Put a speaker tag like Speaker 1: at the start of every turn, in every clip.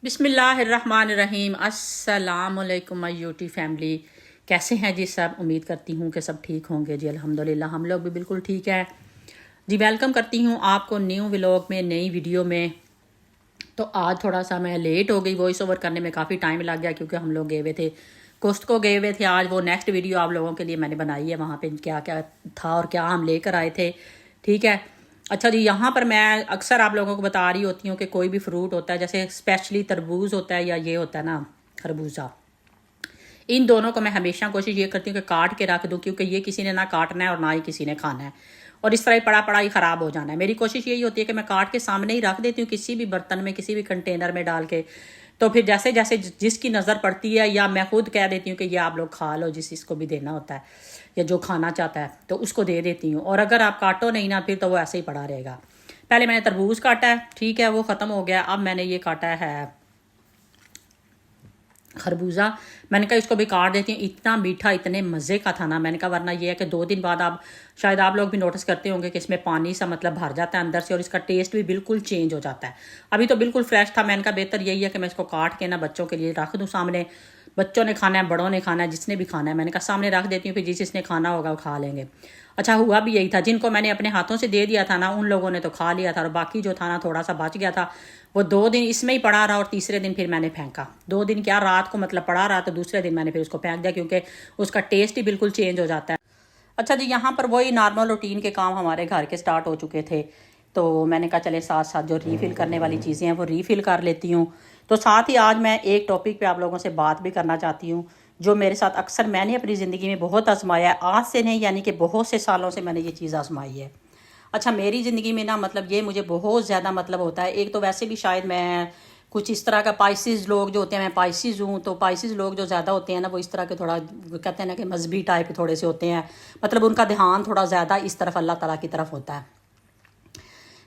Speaker 1: बिस्मिल्लाहिर्रहमानिर्रहीम। अस्सलामुअलैकुम my YouTube family. कैसे हैं जी सब? उम्मीद करती हूँ कि सब ठीक होंगे जी। अल्हम्दुलिल्लाह हम लोग भी बिल्कुल ठीक है जी। वेलकम करती हूँ आपको न्यू व्लॉग में, नई वीडियो में। तो आज थोड़ा सा मैं लेट हो गई, वॉइस ओवर करने में काफ़ी टाइम लग गया क्योंकि हम लोग गए हुए थे, कोस्ट को गए हुए थे। आज वो नेक्स्ट वीडियो आप लोगों के लिए मैंने बनाई है, वहाँ पे क्या क्या था और क्या हम लेकर आए थे। ठीक है। अच्छा जी, यहाँ पर मैं अक्सर आप लोगों को बता रही होती हूँ कि कोई भी फ्रूट होता है, जैसे स्पेशली तरबूज होता है या ये होता है ना खरबूजा, इन दोनों को मैं हमेशा कोशिश ये करती हूँ कि काट के रख दूँ, क्योंकि ये किसी ने ना काटना है और ना ही किसी ने खाना है, और इस तरह ही पड़ा पड़ा ही ख़राब हो जाना है। मेरी कोशिश यही होती है कि मैं काट के सामने ही रख देती हूँ, किसी भी बर्तन में, किसी भी कंटेनर में डाल के। तो फिर जैसे जैसे जिसकी नज़र पड़ती है, या मैं खुद कह देती हूँ कि ये आप लोग खा लो, जिसको भी देना होता है या जो खाना चाहता है तो उसको दे देती हूँ। और अगर आप काटो नहीं ना, फिर तो वो ऐसे ही पड़ा रहेगा। पहले मैंने तरबूज काटा है, ठीक है, वो ख़त्म हो गया। अब मैंने ये काटा है खरबूजा। मैंने कहा इसको भी काट देती हूँ। इतना मीठा, इतने मज़े का था ना, मैंने कहा वरना ये है कि 2 दिन बाद आप शायद आप लोग भी नोटिस करते होंगे कि इसमें पानी सा मतलब भर जाता है अंदर से, और इसका टेस्ट भी बिल्कुल चेंज हो जाता है। अभी तो बिल्कुल फ्रेश था। मैंने कहा बेहतर यही है कि मैं इसको काट के ना बच्चों के लिए रख दूँ सामने। बच्चों ने खाना है, बड़ों ने खाना है, जिसने भी खाना है, मैंने कहा सामने रख देती हूँ, फिर जिसने खाना होगा वो खा लेंगे। अच्छा, हुआ भी यही था। जिनको मैंने अपने हाथों से दे दिया था ना, उन लोगों ने तो खा लिया था, और बाकी जो था ना थोड़ा सा बच गया था, वो 2 दिन इसमें ही पड़ा रहा, और तीसरे दिन फिर मैंने फेंका। 2 दिन क्या, रात को मतलब पड़ा रहा, तो दूसरे दिन मैंने फिर उसको फेंक दिया, क्योंकि उसका टेस्ट ही बिल्कुल चेंज हो जाता है। अच्छा जी, यहाँ पर वही नॉर्मल रूटीन के काम हमारे घर के स्टार्ट हो चुके थे, तो मैंने कहा चले साथ साथ जो रीफ़िल करने वाली चीज़ें हैं वो रीफ़िल कर लेती हूँ। तो साथ ही आज मैं एक टॉपिक पे आप लोगों से बात भी करना चाहती हूँ, जो मेरे साथ अक्सर मैंने अपनी ज़िंदगी में बहुत आजमाया है। आज से नहीं, यानी कि बहुत से सालों से मैंने ये चीज़ आजमाई है। अच्छा, मेरी ज़िंदगी में ना मतलब ये मुझे बहुत ज़्यादा मतलब होता है। एक तो वैसे भी शायद मैं कुछ इस तरह का, पाइसिस लोग जो होते हैं, मैं पाइसिस हूँ, तो पाइसिस लोग जो ज़्यादा होते हैं ना, वो इस तरह के थोड़ा कहते हैं ना कि मजहबी टाइप थोड़े से होते हैं। मतलब उनका ध्यान थोड़ा ज़्यादा इस तरफ, अल्लाह ताला की तरफ होता है।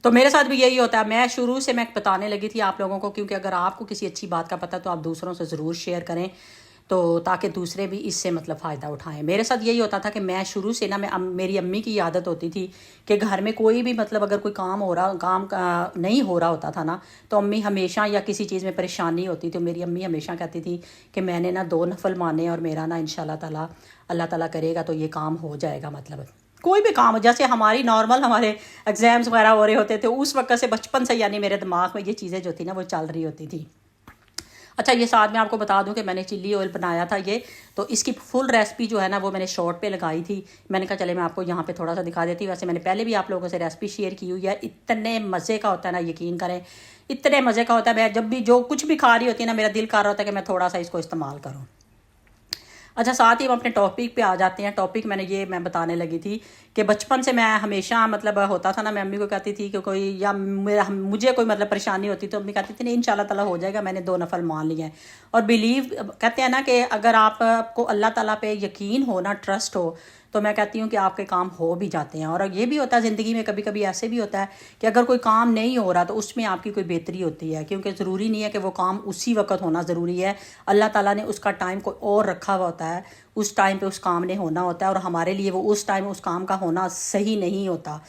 Speaker 1: तो मेरे साथ भी यही होता है। मैं शुरू से मैं बताने लगी थी आप लोगों को, क्योंकि अगर आपको किसी अच्छी बात का पता है तो आप दूसरों से ज़रूर शेयर करें, तो ताकि दूसरे भी इससे मतलब फ़ायदा उठाएं। मेरे साथ यही होता था कि मैं शुरू से ना, मेरी अम्मी की आदत होती थी कि घर में कोई भी मतलब अगर कोई काम नहीं हो रहा होता था ना, तो अम्मी हमेशा, या किसी चीज़ में परेशानी होती तो मेरी अम्मी हमेशा कहती थी कि मैंने ना 2 नफल माने, और मेरा ना इंशाल्लाह ताला अल्लाह ताला करेगा तो ये काम हो जाएगा। मतलब कोई भी काम, जैसे हमारी नॉर्मल हमारे एग्ज़ाम्स वगैरह हो रहे होते थे, उस वक्त से बचपन से यानी मेरे दिमाग में ये चीज़ें जो थी ना वो चल रही होती थी। अच्छा, ये साथ में आपको बता दूं कि मैंने चिल्ली ऑयल बनाया था ये, तो इसकी फुल रेसिपी जो है ना वो मैंने शॉर्ट पे लगाई थी। मैंने कहा चले मैं आपको यहाँ पे थोड़ा सा दिखा देती हूँ। वैसे मैंने पहले भी आप लोगों से रेसिपी शेयर की हुई है। इतने मज़े का होता है ना, यकीन करें, इतने मज़े का होता है। मैं जब भी जो कुछ भी खा रही होती है ना, मेरा दिल कर रहा होता है कि मैं थोड़ा सा इसको इस्तेमाल करूँ। अच्छा, साथ ही हम अपने टॉपिक पे आ जाते हैं। टॉपिक मैं बताने लगी थी कि बचपन से मैं हमेशा मतलब होता था ना, मैं अम्मी को कहती थी कि कोई, या मुझे कोई मतलब परेशानी होती तो अम्मी कहती थी नहीं इंशाल्लाह ताला हो जाएगा, मैंने 2 नफल मान लिए हैं। और बिलीव, कहते हैं ना कि अगर आपको अल्लाह ताला पे यकीन हो ना, ट्रस्ट हो, तो मैं कहती हूँ कि आपके काम हो भी जाते हैं। और ये भी होता है ज़िंदगी में, कभी कभी ऐसे भी होता है कि अगर कोई काम नहीं हो रहा तो उसमें आपकी कोई बेहतरी होती है, क्योंकि ज़रूरी नहीं है कि वो काम उसी वक्त होना ज़रूरी है। अल्लाह ताला ने उसका टाइम कोई और रखा हुआ होता है, उस टाइम पे उस काम ने होना होता है, और हमारे लिए वो उस टाइम उस काम का होना सही नहीं होता।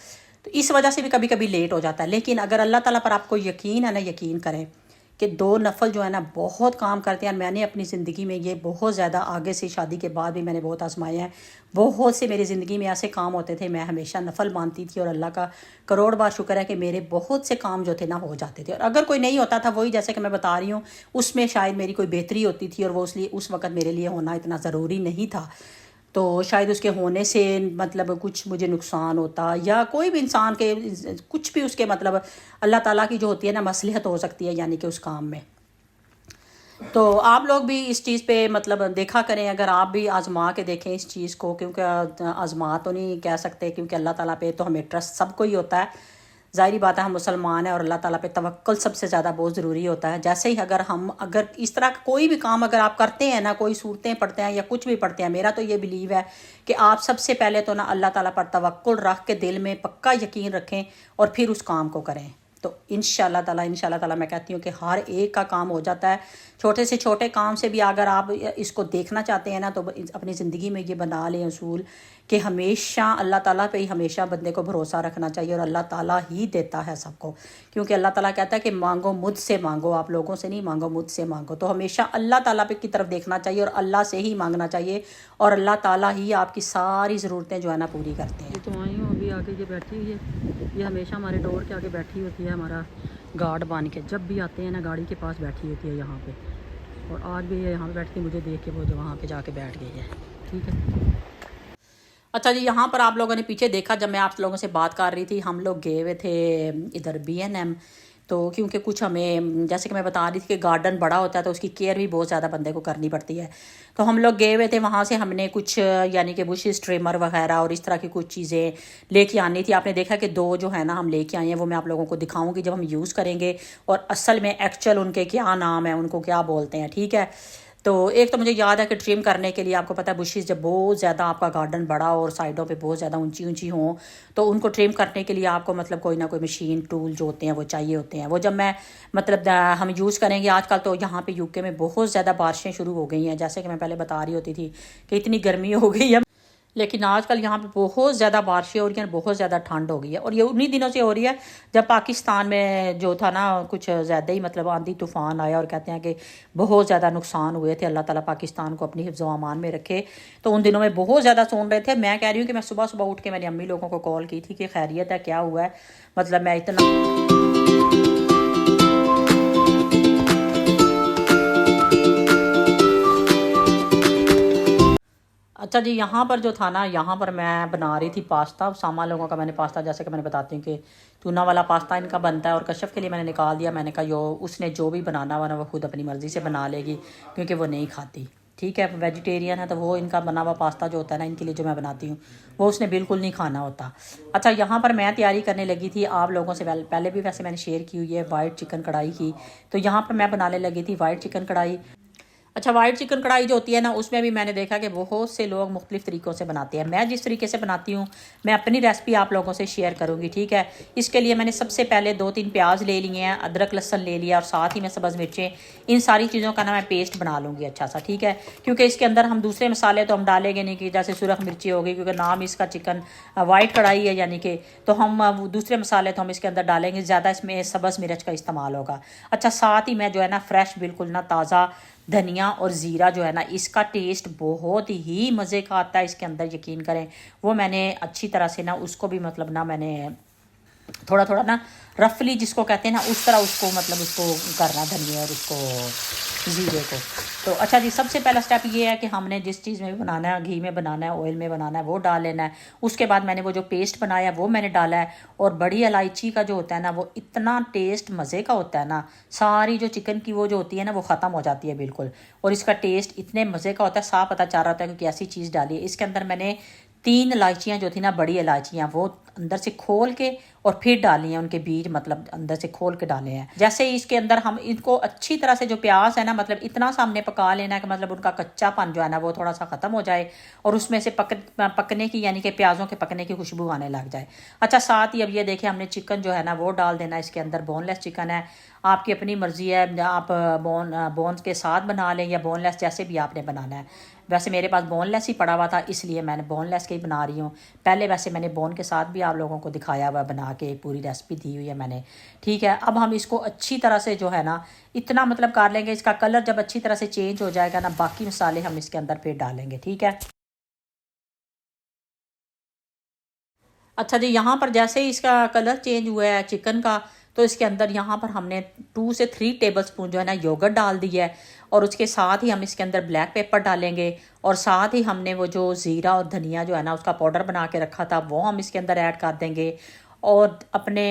Speaker 1: तो इस वजह से भी कभी कभी लेट हो जाता है। लेकिन अगर अल्लाह ताला पर आपको यकीन है ना, यकीन करें कि 2 नफल जो है ना बहुत काम करते हैं। मैंने अपनी ज़िंदगी में ये बहुत ज़्यादा, आगे से शादी के बाद भी मैंने बहुत आजमाए हैं। बहुत से मेरी ज़िंदगी में ऐसे काम होते थे, मैं हमेशा नफल मानती थी, और अल्लाह का करोड़ बार शुक्र है कि मेरे बहुत से काम जो थे ना हो जाते थे। और अगर कोई नहीं होता था, वही जैसे कि मैं बता रही हूँ, उसमें शायद मेरी कोई बेहतरी होती थी, और वो इसलिए उस वक़्त मेरे लिए होना इतना ज़रूरी नहीं था। तो शायद उसके होने से मतलब कुछ मुझे नुकसान होता, या कोई भी इंसान के कुछ भी उसके मतलब अल्लाह ताला की जो होती है ना मसलहत हो सकती है, यानी कि उस काम में। तो आप लोग भी इस चीज़ पे मतलब देखा करें, अगर आप भी आजमा के देखें इस चीज़ को, क्योंकि आजमा तो नहीं कह सकते, क्योंकि अल्लाह ताला पे तो हमें ट्रस्ट सबको ही होता है। ज़ाहिर बात है, हम मुसलमान हैं, और अल्लाह ताला पे तवक्कुल सबसे ज़्यादा बहुत ज़रूरी होता है। जैसे ही अगर इस तरह का कोई भी काम अगर आप करते हैं ना, कोई सूरतें पढ़ते हैं या कुछ भी पढ़ते हैं, मेरा तो ये बिलीव है कि आप सबसे पहले तो ना अल्लाह ताला पर तवक्कुल रख के दिल में पक्का यकीन रखें, और फिर उस काम को करें। तो इंशाल्लाह ताला मैं कहती हूँ कि हर एक का काम हो जाता है। छोटे से छोटे काम से भी अगर आप इसको देखना चाहते हैं ना, तो अपनी ज़िंदगी में ये बना लें उसूल कि हमेशा अल्लाह ताला पे ही हमेशा बंदे को भरोसा रखना चाहिए, और अल्लाह ताला ही देता है सबको। क्योंकि अल्लाह ताला कहता है कि मांगो मुझसे मांगो, आप लोगों से नहीं मांगो, मुझसे मांगो। तो हमेशा अल्लाह ताला पे की तरफ देखना चाहिए और अल्लाह से ही मांगना चाहिए, और अल्लाह ताला ही आपकी सारी ज़रूरतें जो है ना पूरी करते हैं। तो आई हूँ अभी आगे ये बैठी हुई है, ये हमेशा हमारे डोर के आगे बैठी होती है, हमारा गार्ड बन के जब भी आते हैं ना गाड़ी के पास बैठी होती है यहाँ पे। और आज भी ये यहाँ पे बैठती मुझे देख के वो जो वहाँ पे जाके बैठ गई है। ठीक है। अच्छा जी, यहाँ पर आप लोगों ने पीछे देखा जब मैं आप लोगों से बात कर रही थी, हम लोग गए हुए थे इधर B&M। तो क्योंकि कुछ हमें, जैसे कि मैं बता रही थी कि गार्डन बड़ा होता है तो उसकी केयर भी बहुत ज़्यादा बंदे को करनी पड़ती है। तो हम लोग गए हुए थे, वहाँ से हमने कुछ यानी कि बुशेस, ट्रिमर वगैरह और इस तरह की कुछ चीज़ें लेके आनी थी। आपने देखा कि 2 जो है ना हम लेके आए हैं, वो मैं आप लोगों को दिखाऊंगी जब हम यूज़ करेंगे, और असल में एक्चुअल उनके क्या नाम है, उनको क्या बोलते हैं। ठीक है। तो एक तो मुझे याद है कि ट्रिम करने के लिए, आपको पता है बुशेस जब बहुत ज़्यादा आपका गार्डन बड़ा हो और साइडों पे बहुत ज़्यादा ऊंची ऊंची हों, तो उनको ट्रिम करने के लिए आपको मतलब कोई ना कोई मशीन, टूल जो होते हैं वो चाहिए होते हैं। वो जब मैं मतलब हम यूज़ करेंगे, आजकल तो यहाँ पे यूके में बहुत ज़्यादा बारिशें शुरू हो गई हैं, जैसे कि मैं पहले बता रही होती थी कि इतनी गर्मी हो गई है, लेकिन आजकल यहाँ पे बहुत ज़्यादा बारिशें हो रही हैं, बहुत ज़्यादा ठंड हो गई है। और ये उन्हीं दिनों से हो रही है जब पाकिस्तान में जो था ना कुछ ज़्यादा ही मतलब आंधी तूफ़ान आया, और कहते हैं कि बहुत ज़्यादा नुकसान हुए थे। अल्लाह ताला पाकिस्तान को अपनी हिफ्ज़ व अमान में रखे। तो उन दिनों में बहुत ज़्यादा सुन रहे थे। मैं कह रही हूँ कि मैं सुबह सुबह उठ के मैंने अम्मी लोगों को कॉल की थी कि खैरियत है, क्या हुआ है, मतलब मैं इतना। अच्छा जी, यहाँ पर जो था ना, यहाँ पर मैं बना रही थी पास्ता। सामा लोगों का मैंने पास्ता, जैसे कि मैंने बताती हूँ कि टूना वाला पास्ता इनका बनता है, और कश्यप के लिए मैंने निकाल दिया। मैंने कहा उसने जो भी बनाना हुआ ना वो खुद अपनी मर्ज़ी से बना लेगी, क्योंकि वो नहीं खाती। ठीक है, वेजिटेरियन है, तो वो इनका बना हुआ पास्ता जो होता है ना इनके लिए जो मैं बनाती हूँ, वो उसने बिल्कुल नहीं खाना होता। अच्छा, यहाँ पर मैं तैयारी करने लगी थी, आप लोगों से पहले भी वैसे मैंने शेयर की हुई है वाइट चिकन कढ़ाई की। तो यहाँ पर मैं बनाने लगी थी वाइट चिकन कढ़ाई। अच्छा, वाइट चिकन कढ़ाई जो होती है ना, उसमें भी मैंने देखा कि बहुत से लोग मुख्तलिफ तरीक़ों से बनाते हैं। मैं जिस तरीके से बनाती हूँ, मैं अपनी रेसिपी आप लोगों से शेयर करूँगी। ठीक है। इसके लिए मैंने सबसे पहले 2-3 प्याज ले लिए हैं, अदरक लहसुन ले लिया, और साथ ही मैं सब्ज़ मिर्चें, इन सारी चीज़ों का ना मैं पेस्ट बना लूँगी अच्छा सा। ठीक है। क्योंकि इसके अंदर हम दूसरे मसाले तो हम डालेंगे नहीं, कि जैसे सुरख मिर्ची होगी, क्योंकि नाम इसका चिकन वाइट कढ़ाई है यानी कि, तो हम दूसरे मसाले तो हम इसके अंदर डालेंगे ज़्यादा, इसमें सब्ज़ मिर्च का इस्तेमाल होगा। अच्छा, साथ ही मैं जो है ना फ्रेश बिल्कुल ना ताज़ा धनिया और ज़ीरा जो है ना, इसका टेस्ट बहुत ही मज़े का आता है इसके अंदर, यकीन करें। वो मैंने अच्छी तरह से ना उसको भी मतलब ना मैंने थोड़ा थोड़ा ना रफली जिसको कहते हैं ना, उस तरह उसको मतलब उसको करना, धनिया और उसको ज़ीरे को। तो अच्छा जी, सबसे पहला स्टेप ये है कि हमने जिस चीज़ में भी बनाना है, घी में बनाना है, ऑयल में बनाना है, वो डाल लेना है। उसके बाद मैंने वो जो पेस्ट बनाया वो मैंने डाला है। और बड़ी इलायची का जो होता है ना, वो इतना टेस्ट मज़े का होता है ना, सारी जो चिकन की वो जो होती है ना वो ख़त्म हो जाती है बिल्कुल। और इसका टेस्ट इतने मज़े का होता है, साफ पता चल रहा होता है क्योंकि ऐसी चीज़ डाली है। इसके अंदर मैंने 3 इलायचियाँ जो थी ना, बड़ी इलायचियाँ, वो अंदर से खोल के और फिर डाली हैं, उनके बीज मतलब अंदर से खोल के डाले हैं। जैसे ही इसके अंदर हम इनको अच्छी तरह से, जो प्याज है ना, मतलब इतना सामने पका लेना है कि मतलब उनका कच्चापन जो है ना वो थोड़ा सा ख़त्म हो जाए, और उसमें से पकने की यानी कि प्याज़ों के पकने की खुशबू आने लग जाए। अच्छा, साथ ही अब ये देखें, हमने चिकन जो है ना वो डाल देना इसके अंदर। बोनलेस चिकन है, आपकी अपनी मर्ज़ी है, आप बोन्स के साथ बना लें या बोनलेस, जैसे भी आपने बनाना है। वैसे मेरे पास बोनलेस ही पड़ा हुआ था, इसलिए मैंने बोनलेस के ही बना रही हूँ। पहले वैसे मैंने बोन के साथ भी आप लोगों को दिखाया हुआ, बना के पूरी रेसिपी दी हुई है मैंने। ठीक है। अब हम इसको अच्छी तरह से जो है ना इतना मतलब कर लेंगे, इसका कलर जब अच्छी तरह से चेंज हो जाएगा ना, बाकी मसाले हम इसके अंदर फिर डालेंगे। ठीक है। अच्छा जी, यहाँ पर जैसे ही इसका कलर चेंज हुआ है चिकन का, तो इसके अंदर यहाँ पर हमने 2 से 3 टेबल स्पून जो है ना योगर्ट डाल दिया है। और उसके साथ ही हम इसके अंदर ब्लैक पेपर डालेंगे, और साथ ही हमने वो जो ज़ीरा और धनिया जो है ना उसका पाउडर बना के रखा था वो हम इसके अंदर ऐड कर देंगे। और अपने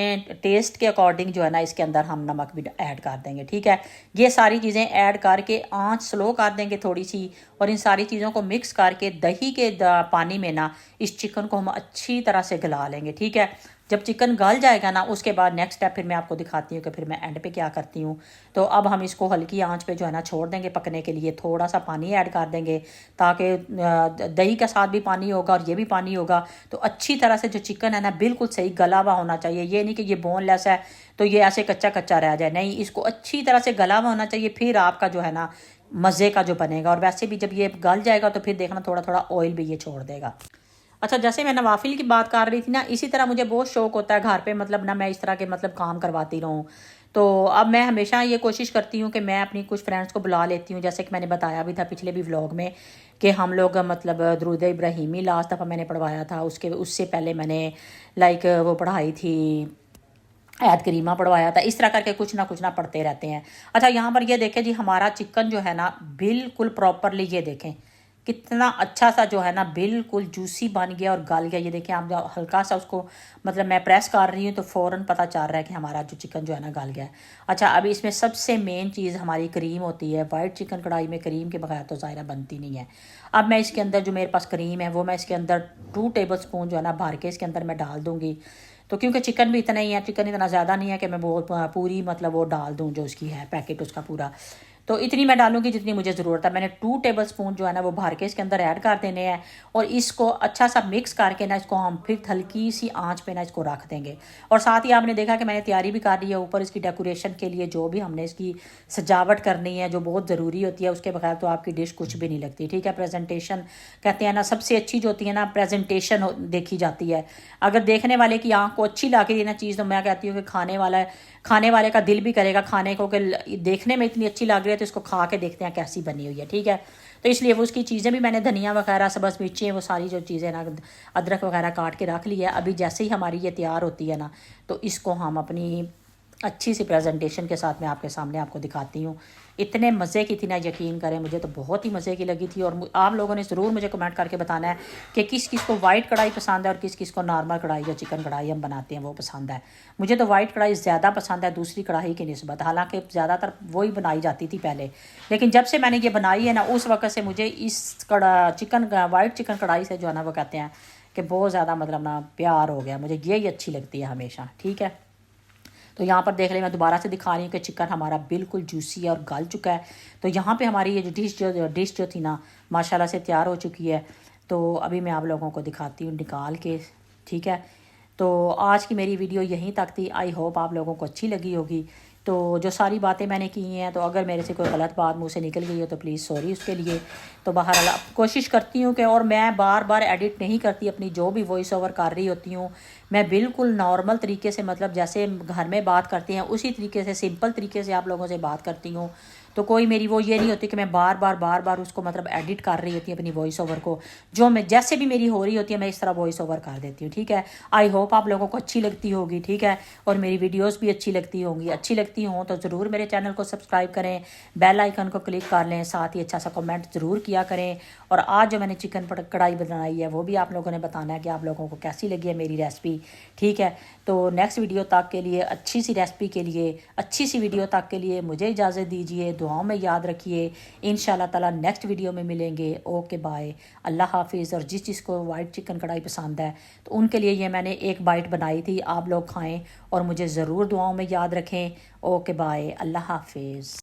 Speaker 1: टेस्ट के अकॉर्डिंग जो है ना इसके अंदर हम नमक भी ऐड कर देंगे। ठीक है। ये सारी चीज़ें ऐड करके आंच स्लो कर देंगे थोड़ी सी, और इन सारी चीज़ों को मिक्स करके दही के पानी में ना इस चिकन को हम अच्छी तरह से गला लेंगे। ठीक है। जब चिकन गल जाएगा ना उसके बाद नेक्स्ट स्टेप फिर मैं आपको दिखाती हूँ कि फिर मैं एंड पे क्या करती हूँ। तो अब हम इसको हल्की आंच पे जो है ना छोड़ देंगे पकने के लिए, थोड़ा सा पानी ऐड कर देंगे ताकि दही के साथ भी पानी होगा और ये भी पानी होगा। तो अच्छी तरह से जो चिकन है ना बिल्कुल सही गला हुआ होना चाहिए, ये नहीं कि ये बोनलेस है तो ये ऐसे कच्चा कच्चा रह जाए, नहीं, इसको अच्छी तरह से गला हुआ होना चाहिए, फिर आपका जो है ना मज़े का जो बनेगा। और वैसे भी जब ये गल जाएगा तो फिर देखना थोड़ा थोड़ा ऑयल भी ये छोड़ देगा। अच्छा, जैसे मैं नवाफिल की बात कर रही थी ना, इसी तरह मुझे बहुत शौक होता है घर पे, मतलब ना मैं इस तरह के मतलब काम करवाती रहूँ। तो अब मैं हमेशा ये कोशिश करती हूँ कि मैं अपनी कुछ फ्रेंड्स को बुला लेती हूँ, जैसे कि मैंने बताया भी था पिछले भी व्लॉग में कि हम लोग मतलब दुरूद इब्राहिमी लास्ट दफ़ा मैंने पढ़वाया था, उससे पहले मैंने लाइक वो पढ़ाई थी ऐद करीमा पढ़वाया था। इस तरह करके कुछ ना पढ़ते रहते हैं। अच्छा, यहाँ पर ये देखें जी, हमारा चिकन जो है ना बिल्कुल प्रॉपरली, ये देखें कितना अच्छा सा जो है ना बिल्कुल जूसी बन गया और गल गया। ये देखें आप, जो हल्का सा उसको मतलब मैं प्रेस कर रही हूँ तो फ़ौरन पता चल रहा है कि हमारा जो चिकन जो है ना गल गया है। अच्छा, अभी इसमें सबसे मेन चीज़ हमारी क्रीम होती है। वाइट चिकन कढ़ाई में क्रीम के बगैर तो ज़ाहिर बनती नहीं है। अब मैं इसके अंदर जो मेरे पास क्रीम है वो मैं इसके अंदर 2 टेबल स्पून जो है ना भर के इसके अंदर मैं डाल दूँगी। तो क्योंकि चिकन भी इतना ही है, चिकन इतना ज़्यादा नहीं है कि मैं वो पूरी मतलब वो डाल दूँ जो उसकी है पैकेट उसका पूरा। तो इतनी मैं डालूंगी जितनी मुझे ज़रूरत है। मैंने 2 टेबल स्पून जो है ना वो भर के इसके अंदर ऐड कर देने हैं और इसको अच्छा सा मिक्स करके ना इसको हम फिर हल्की सी आंच पे ना इसको रख देंगे। और साथ ही आपने देखा कि मैंने तैयारी भी कर ली है ऊपर इसकी डेकोरेशन के लिए, जो भी हमने इसकी सजावट करनी है जो बहुत ज़रूरी होती है, उसके बगैर तो आपकी डिश कुछ भी नहीं लगती। ठीक है, प्रेजेंटेशन कहते हैं ना, सबसे अच्छी जो होती है ना प्रेजेंटेशन देखी जाती है। अगर देखने वाले की आंख को अच्छी लगी है ना चीज़, तो मैं कहती हूँ कि खाने वाले का दिल भी करेगा खाने को कि देखने में इतनी अच्छी लग रही है तो इसको खा के देखते हैं कैसी बनी हुई है। ठीक है, तो इसलिए वो उसकी चीज़ें भी मैंने धनिया वगैरह सब्ज़ मिर्चें वो सारी जो चीज़ें ना अदरक वगैरह काट के रख लिया है। अभी जैसे ही हमारी ये तैयार होती है ना तो इसको हम अपनी अच्छी सी प्रेजेंटेशन के साथ मैं आपके सामने आपको दिखाती हूँ। इतने मज़े की थी ना, यकीन करें मुझे तो बहुत ही मज़े की लगी थी। और आप लोगों ने ज़रूर मुझे कमेंट करके बताना है कि किस किस को वाइट कढ़ाई पसंद है और किस किस को नॉर्मल कढ़ाई जो चिकन कढ़ाई हम बनाते हैं वो पसंद है। मुझे तो वाइट कढ़ाई ज़्यादा पसंद है दूसरी कढ़ाई की निस्बत, हालांकि ज़्यादातर वही बनाई जाती थी पहले, लेकिन जब से मैंने ये बनाई है ना उस वक्त से मुझे इस वाइट चिकन कढ़ाई से जो है ना वो कहते हैं कि बहुत ज़्यादा मतलब ना प्यार हो गया, मुझे यही अच्छी लगती है हमेशा। ठीक है, तो यहाँ पर देख रहे हैं, मैं दोबारा से दिखा रही हूँ कि चिकन हमारा बिल्कुल जूसी और गल चुका है। तो यहाँ पे हमारी ये जो डिश जो थी ना माशाल्लाह से तैयार हो चुकी है। तो अभी मैं आप लोगों को दिखाती हूँ निकाल के। ठीक है, तो आज की मेरी वीडियो यहीं तक थी। आई होप आप लोगों को अच्छी लगी होगी। तो जो सारी बातें मैंने की हैं, तो अगर मेरे से कोई गलत बात मुँह से निकल गई हो तो प्लीज़ सॉरी उसके लिए। तो बहरहाल कोशिश करती हूँ कि, और मैं बार बार एडिट नहीं करती अपनी जो भी वॉइस ओवर कर रही होती हूँ, मैं बिल्कुल नॉर्मल तरीके से मतलब जैसे घर में बात करते हैं उसी तरीके से सिंपल तरीके से आप लोगों से बात करती हूँ। तो कोई मेरी वो ये नहीं होती कि मैं बार बार उसको मतलब एडिट कर रही होती है अपनी वॉइस ओवर को, जो मैं जैसे भी मेरी हो रही होती है मैं इस तरह वॉइस ओवर कर देती हूँ। ठीक है, आई होप आप लोगों को अच्छी लगती होगी। ठीक है, और मेरी वीडियोस भी अच्छी लगती होंगी। अच्छी लगती हों तो ज़रूर मेरे चैनल को सब्सक्राइब करें, बेल आइकन को क्लिक कर लें, साथ ही अच्छा सा कमेंट ज़रूर किया करें। और आज जो मैंने चिकन कढ़ाई बनाई है वो भी आप लोगों ने बताना है कि आप लोगों को कैसी लगी है मेरी रेसिपी। ठीक है, तो नेक्स्ट वीडियो तक के लिए, अच्छी सी रेसिपी के लिए, अच्छी सी वीडियो तक के लिए मुझे इजाज़त दीजिए। दुआओं में याद रखिए। इंशाल्लाह ताला नेक्स्ट वीडियो में मिलेंगे। ओके बाय, अल्लाह हाफिज़। और जिसको वाइट चिकन कढ़ाई पसंद है तो उनके लिए ये मैंने एक बाइट बनाई थी, आप लोग खाएँ और मुझे ज़रूर दुआओं में याद रखें। ओके बाय, अल्लाह हाफिज़।